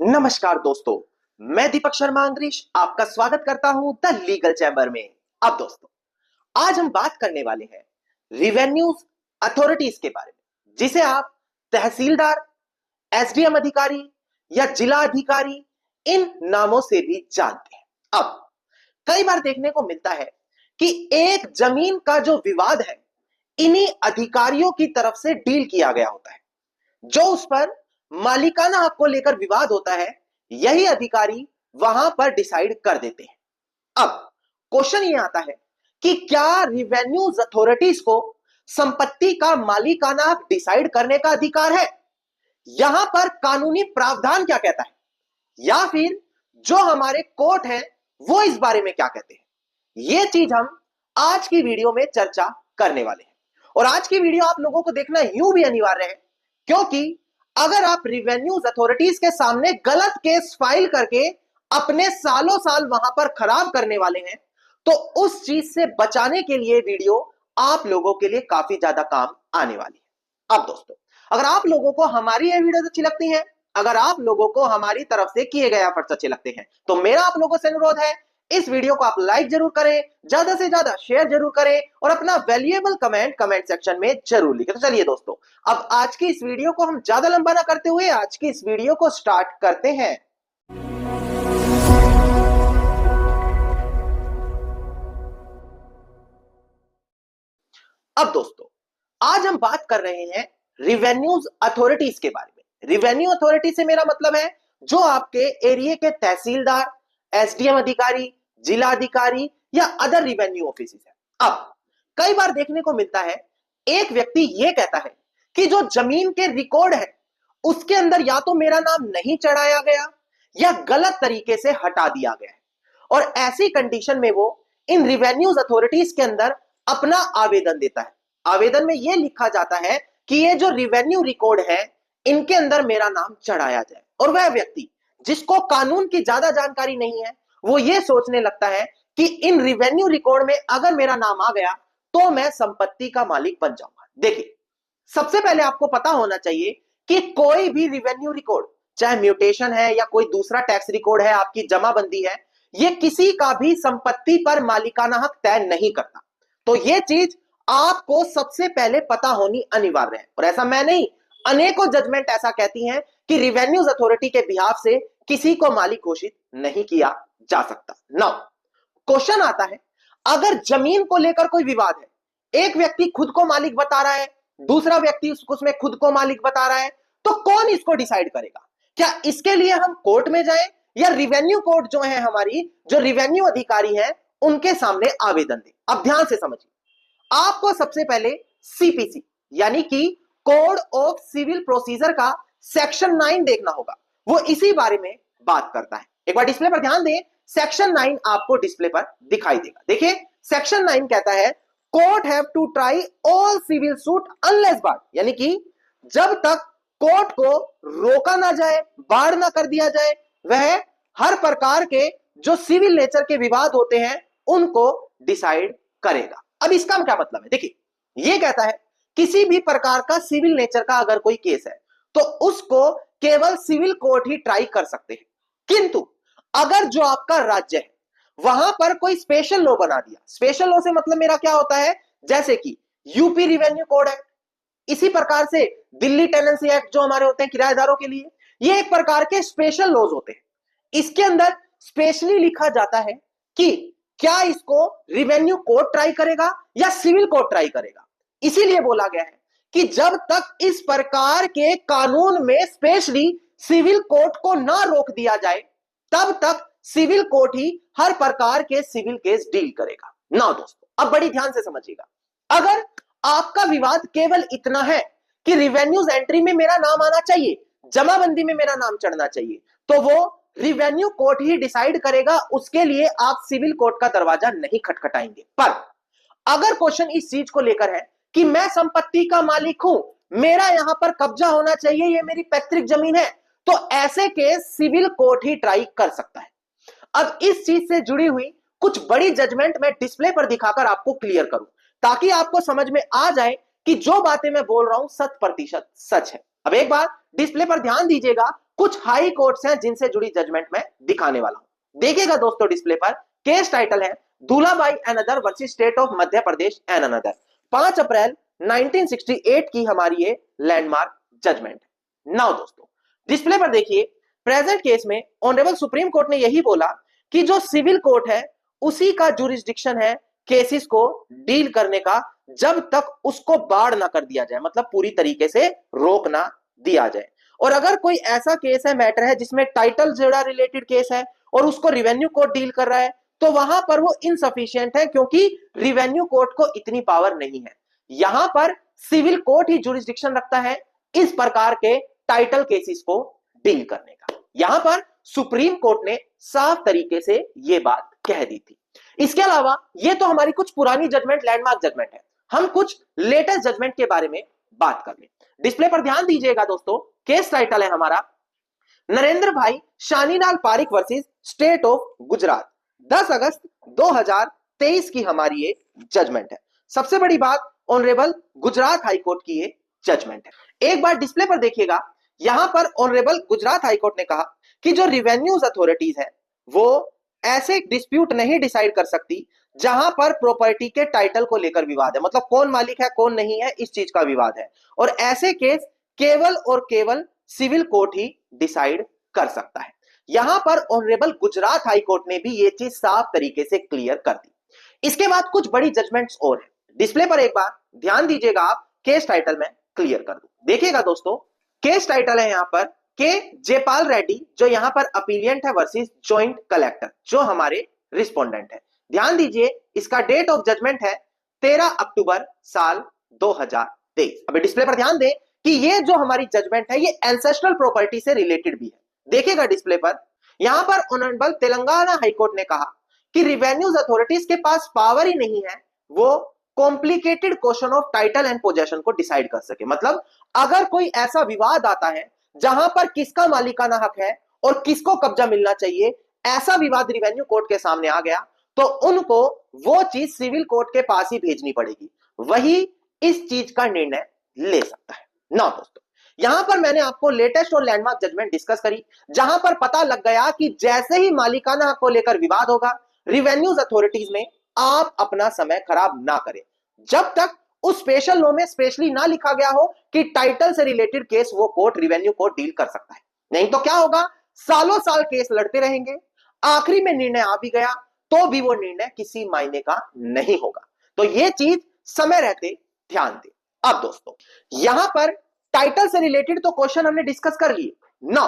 नमस्कार दोस्तों, मैं दीपक शर्मा अंग्रीश आपका स्वागत करता हूं द लीगल चैम्बर में। अब दोस्तों, आज हम बात करने वाले हैं रिवेन्यू अथॉरिटीज के बारे में, जिसे आप तहसीलदार, एसडीएम अधिकारी या जिला अधिकारी इन नामों से भी जानते हैं। अब कई बार देखने को मिलता है कि एक जमीन का जो विवाद है, इन्हीं अधिकारियों की तरफ से डील किया गया होता है। जो उस पर मालिकाना हक को लेकर विवाद होता है, यही अधिकारी वहां पर डिसाइड कर देते हैं। अब क्वेश्चन ये आता है कि क्या रिवेन्यू अथॉरिटीज को संपत्ति का मालिकाना हक डिसाइड करने का अधिकार है? यहां पर कानूनी प्रावधान क्या कहता है, या फिर जो हमारे कोर्ट है वो इस बारे में क्या कहते हैं? ये चीज हम आज की वीडियो में चर्चा करने वाले हैं। और आज की वीडियो आप लोगों को देखना यूं भी अनिवार्य है, क्योंकि अगर आप रिवेन्यू अथॉरिटीज के सामने गलत केस फाइल करके अपने सालों साल वहां पर खराब करने वाले हैं, तो उस चीज से बचाने के लिए वीडियो आप लोगों के लिए काफी ज्यादा काम आने वाली है। अब दोस्तों, अगर आप लोगों को हमारी ये वीडियो अच्छी लगती है, अगर आप लोगों को हमारी तरफ से किए गए एफर्ट्स अच्छे लगते हैं, तो मेरा आप लोगों से अनुरोध है, इस वीडियो को आप लाइक जरूर करें, ज्यादा से ज्यादा शेयर जरूर करें और अपना वैल्यूएबल कमेंट सेक्शन में जरूर लिखें। तो चलिए दोस्तों, अब आज की इस वीडियो को हम ज्यादा लंबा ना करते हुए आज की इस वीडियो को स्टार्ट करते हैं। अब दोस्तों, आज हम बात कर रहे हैं रिवेन्यू अथॉरिटीज के बारे में। रिवेन्यू अथॉरिटी से मेरा मतलब है जो आपके एरिया के तहसीलदार, एसडीएम अधिकारी, जिला अधिकारी या अदर रिवेन्यू ऑफिसेस है। अब कई बार देखने को मिलता है, एक व्यक्ति यह कहता है कि जो जमीन के रिकॉर्ड है उसके अंदर या तो मेरा नाम नहीं चढ़ाया गया या गलत तरीके से हटा दिया गया है, और ऐसी कंडीशन में वो इन रिवेन्यू अथॉरिटीज के अंदर अपना आवेदन देता है। आवेदन में यह लिखा जाता है कि ये जो रिवेन्यू रिकॉर्ड है इनके अंदर मेरा नाम चढ़ाया जाए। और वह व्यक्ति जिसको कानून की ज्यादा जानकारी नहीं है, वो ये सोचने लगता है कि इन रिवेन्यू रिकॉर्ड में अगर मेरा नाम आ गया तो मैं संपत्ति का मालिक बन जाऊंगा। देखिए, सबसे पहले आपको पता होना चाहिए कि कोई भी रिवेन्यू रिकॉर्ड, चाहे म्यूटेशन है या कोई दूसरा टैक्स रिकॉर्ड है, आपकी जमाबंदी है, ये किसी का भी संपत्ति पर मालिकाना हक तय नहीं करता। तो ये चीज आपको सबसे पहले पता होनी अनिवार्य है। और ऐसा मैं नहीं, अनेकों जजमेंट ऐसा कहती हैं कि रिवेन्यू अथॉरिटी के बिहाफ से किसी को मालिक घोषित नहीं किया जा सकता। नाउ क्वेश्चन आता है, अगर जमीन को लेकर कोई विवाद है, एक व्यक्ति खुद को मालिक बता रहा है, दूसरा व्यक्ति उसमें खुद को मालिक बता रहा है, तो कौन इसको डिसाइड करेगा? क्या इसके लिए हम कोर्ट में जाएं या रिवेन्यू कोर्ट जो है, हमारी जो रिवेन्यू अधिकारी है, उनके सामने आवेदन दें? अब ध्यान से समझिए, आपको सबसे पहले सीपीसी यानी कि कोड ऑफ सिविल प्रोसीजर का सेक्शन 9 देखना होगा। वो इसी बारे में बात करता है। एक बार डिस्प्ले पर ध्यान दें, सेक्शन 9 आपको डिस्प्ले पर दिखाई देगा। देखिए, सेक्शन 9 कहता है, court have to try all civil suit unless barred, यानी कि जब तक कोर्ट को रोका ना जाए, बाढ़ ना कर दिया जाए, वह हर प्रकार के जो सिविल नेचर के विवाद होते हैं उनको डिसाइड करेगा। अब इसका क्या मतलब है? देखिए, यह कहता है किसी भी प्रकार का सिविल नेचर का अगर कोई केस है तो उसको केवल सिविल कोर्ट ही ट्राई कर सकते हैं। किंतु अगर जो आपका राज्य है वहां पर कोई स्पेशल लॉ बना दिया, स्पेशल लॉ से मतलब मेरा क्या होता है, जैसे कि यूपी रिवेन्यू कोड है, इसी प्रकार से दिल्ली टेनेंसी एक्ट जो हमारे होते हैं किराएदारों के लिए, ये एक प्रकार के स्पेशल लॉज होते हैं। इसके अंदर स्पेशली लिखा जाता है कि क्या इसको रिवेन्यू कोर्ट ट्राई करेगा या सिविल कोर्ट ट्राई करेगा। इसीलिए बोला गया है कि जब तक इस प्रकार के कानून में स्पेशली सिविल कोर्ट को ना रोक दिया जाए, तब तक सिविल कोर्ट ही हर प्रकार के सिविल केस डील करेगा। ना दोस्तों, अब बड़ी ध्यान से समझिएगा, अगर आपका विवाद केवल इतना है कि रिवेन्यू एंट्री में मेरा नाम आना चाहिए, जमाबंदी में मेरा नाम चढ़ना चाहिए, तो वो रिवेन्यू कोर्ट ही डिसाइड करेगा। उसके लिए आप सिविल कोर्ट का दरवाजा नहीं खटखटाएंगे। पर अगर क्वेश्चन इस चीज को लेकर है कि मैं संपत्ति का मालिक हूं, मेरा यहां पर कब्जा होना चाहिए, ये मेरी पैतृक जमीन है, तो ऐसे केस सिविल कोर्ट ही ट्राई कर सकता है। अब इस चीज से जुड़ी हुई कुछ बड़ी जजमेंट मैं डिस्प्ले पर दिखाकर आपको क्लियर करूं, ताकि आपको समझ में आ जाए कि जो बातें मैं बोल रहा हूं 100% सच है। अब एक बार डिस्प्ले पर ध्यान दीजिएगा, कुछ हाई कोर्ट्स हैं जिनसे जुड़ी जजमेंट मैं दिखाने वाला हूं। देखिएगा दोस्तों डिस्प्ले पर, केस टाइटल है Dulabai and other versus state of Madhya Pradesh and another. 5 अप्रैल 1968 की हमारी ये लैंडमार्क जजमेंट है। नाउ दोस्तों डिस्प्ले पर देखिए, प्रेजेंट केस में ऑनरेबल सुप्रीम कोर्ट ने यही बोला कि जो सिविल कोर्ट है उसी का जुरिस्डिक्शन है केसेस को डील करने का, जब तक उसको बाढ़ ना कर दिया जाए, मतलब पूरी तरीके से रोक ना दिया जाए। और अगर कोई ऐसा केस है, मैटर है जिसमें टाइटल जुड़ा रिलेटेड केस है और उसको रिवेन्यू कोर्ट डील कर रहा है, तो वहां पर वो इनसफिशिएंट है, क्योंकि रिवेन्यू कोर्ट को इतनी पावर नहीं है। यहां पर सिविल कोर्ट ही जुरिस्डिक्शन रखता है इस प्रकार के टाइटल केसेस को डील करने का। यहां पर सुप्रीम कोर्ट ने साफ तरीके से यह बात कह दी थी। इसके अलावा ये तो हमारी कुछ पुरानी जजमेंट, लैंडमार्क जजमेंट है। हम कुछ लेटेस्ट जजमेंट के बारे में बात कर लें। डिस्प्ले पर ध्यान दीजिएगा दोस्तों, केस टाइटल है हमारा Narendra Bhai Shanilal Parik versus state of Gujarat. 10 अगस्त 2023 की हमारी ये जजमेंट है। सबसे बड़ी बात, ऑनरेबल गुजरात हाईकोर्ट की ये जजमेंट है। एक बार डिस्प्ले पर देखिएगा, यहां पर ऑनरेबल गुजरात हाईकोर्ट ने कहा कि जो रिवेन्यूज अथॉरिटीज है वो ऐसे डिस्प्यूट नहीं डिसाइड कर सकती जहां पर प्रॉपर्टी के टाइटल को लेकर विवाद है, मतलब कौन मालिक है कौन नहीं है, इस चीज का विवाद है। और ऐसे केस केवल और केवल सिविल कोर्ट ही डिसाइड कर सकता है। यहां पर ऑनरेबल गुजरात हाई कोर्ट ने भी ये चीज साफ तरीके से क्लियर कर दी। इसके बाद कुछ बड़ी जजमेंट्स और है। डिस्प्ले पर एक बार ध्यान दीजिएगा आप, केस टाइटल में क्लियर कर दूं। देखिएगा दोस्तों, केस टाइटल है यहां पर के जयपाल रेड्डी, जो यहां पर अपीलियंट है, वर्सेस जॉइंट कलेक्टर, जो हमारे रिस्पोंडेंट है। ध्यान दीजिए, इसका डेट ऑफ जजमेंट है 13 अक्टूबर साल 2023। अभी डिस्प्ले पर ध्यान दें कि ये जो हमारी जजमेंट है ये एंसेस्ट्रल प्रॉपर्टी से रिलेटेड भी है। देखिएगा डिस्प्ले पर, यहां पर ऑनरेबल तेलंगाना हाईकोर्ट ने कहा कि रिवेन्यूज अथॉरिटीज के पास पावर ही नहीं है वो complicated question of title and possession को डिसाइड कर सके। मतलब अगर कोई ऐसा विवाद आता है जहां पर किसका मालिकाना हक है और किसको कब्जा मिलना चाहिए, ऐसा विवाद रिवेन्यू कोर्ट के सामने आ गया तो उनको वो चीज सिविल कोर्ट के पास ही भेजनी पड़ेगी, वही इस चीज का निर्णय ले सकता है ना। दोस्तों यहां पर मैंने आपको लेटेस्ट और लैंडमार्क जजमेंट डिस्कस करी, जहां पर पता लग गया कि जैसे ही मालिकाना हक को लेकर विवाद होगा रिवेन्यूज अथॉरिटीज में, आप अपना समय खराब ना करें जब तक उस स्पेशल लॉ में स्पेशली ना लिखा गया हो कि टाइटल से रिलेटेड केस वो कोर्ट, रिवेन्यू कोर्ट डील कर सकता है। नहीं तो क्या होगा, सालों साल केस लड़ते रहेंगे, आखिरी में निर्णय आ भी गया तो भी वो निर्णय किसी मायने का नहीं होगा। तो ये चीज समय रहते ध्यान दें। अब दोस्तों यहां पर टाइटल से रिलेटेड तो क्वेश्चन हमने डिस्कस कर लिए ना।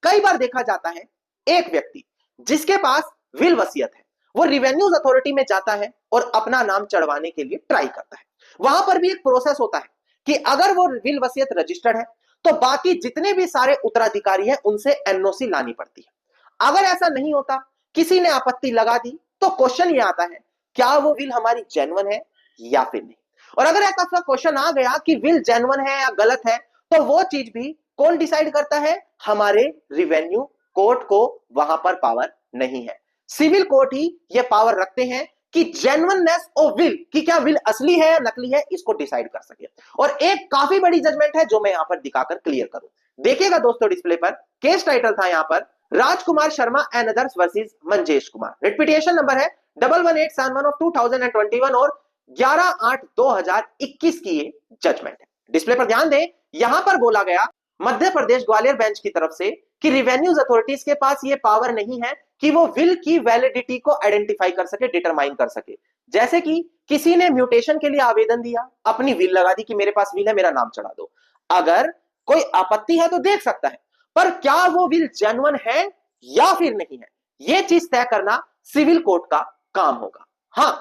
कई बार देखा जाता है एक व्यक्ति जिसके पास विल वसीयत है, वो रिवेन्यूज अथॉरिटी में जाता है और अपना नाम चढ़वाने के लिए ट्राई करता है। वहां पर भी एक प्रोसेस होता है कि अगर वो विल वसीयत रजिस्टर्ड है तो बाकी जितने भी सारे उत्तराधिकारी हैं उनसे एनओसी लानी पड़ती है। अगर ऐसा नहीं होता, किसी ने आपत्ति लगा दी, तो क्वेश्चन ये आता है क्या वो विल हमारी जेन्युइन है या फिर नहीं। और अगर ऐसा क्वेश्चन आ गया कि विल जेन्युइन है या गलत है, तो वो चीज भी कौन डिसाइड करता है, हमारे रिवेन्यू कोर्ट को वहां पर पावर नहीं है। सिविल कोर्ट ही ये पावर रखते हैं कि जेन्युइननेस ऑफ विल, कि क्या विल असली है या नकली है, इसको डिसाइड कर सके। और एक काफी बड़ी जजमेंट है जो मैं यहां पर दिखाकर क्लियर करूं। देखिएगा दोस्तों डिस्प्ले पर, केस टाइटल था यहां पर Rajkumar Sharma and others versus Manjesh Kumar. Repetition number है 11871 ऑफ 2021 और 11/8/2021 की ये जजमेंट है। डिस्प्ले पर ध्यान दें, यहां पर बोला गया मध्य प्रदेश ग्वालियर बेंच की तरफ से कि रिवेन्यूज अथॉरिटीज के पास ये पावर नहीं है कि वो विल की वैलिडिटी को आइडेंटिफाई कर सके, डिटरमाइन कर सके। जैसे कि किसी ने म्यूटेशन के लिए आवेदन दिया, अपनी विल लगा दी कि मेरे पास विल है, मेरा नाम चढ़ा दो। अगर कोई आपत्ति है तो देख सकता है, पर क्या वो विल जेन्युइन है या फिर नहीं है, यह चीज तय करना सिविल कोर्ट का काम होगा। हां,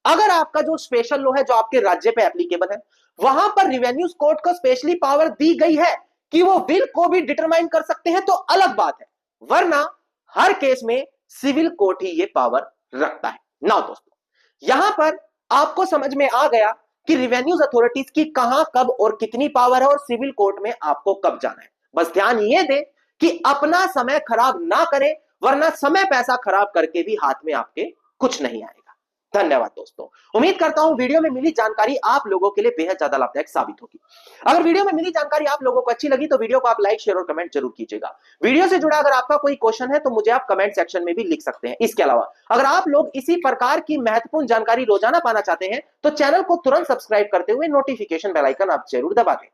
अगर आपका जो स्पेशल लॉ है जो आपके राज्य पे एप्लीकेबल है, वहां पर रिवेन्यू कोर्ट को स्पेशली पावर दी गई है कि वो विल को भी डिटरमाइन कर सकते हैं, तो अलग बात है, वरना हर केस में सिविल कोर्ट ही ये पावर रखता है ना। दोस्तों यहां पर आपको समझ में आ गया कि रिवेन्यूज अथॉरिटीज की कहां, कब और कितनी पावर है और सिविल कोर्ट में आपको कब जाना है। बस ध्यान ये दे कि अपना समय खराब ना करें, वरना समय पैसा खराब करके भी हाथ में आपके कुछ नहीं आएगा। धन्यवाद दोस्तों। उम्मीद करता हूं वीडियो में मिली जानकारी आप लोगों के लिए बेहद ज्यादा लाभदायक साबित होगी। अगर वीडियो में मिली जानकारी आप लोगों को अच्छी लगी तो वीडियो को आप लाइक, शेयर और कमेंट जरूर कीजिएगा। वीडियो से जुड़ा अगर आपका कोई क्वेश्चन है तो मुझे आप कमेंट सेक्शन में भी लिख सकते हैं। इसके अलावा अगर आप लोग इसी प्रकार की महत्वपूर्ण जानकारी रोजाना पाना चाहते हैं तो चैनल को तुरंत सब्सक्राइब करते हुए नोटिफिकेशन बेल आइकन आप जरूर दबा दें।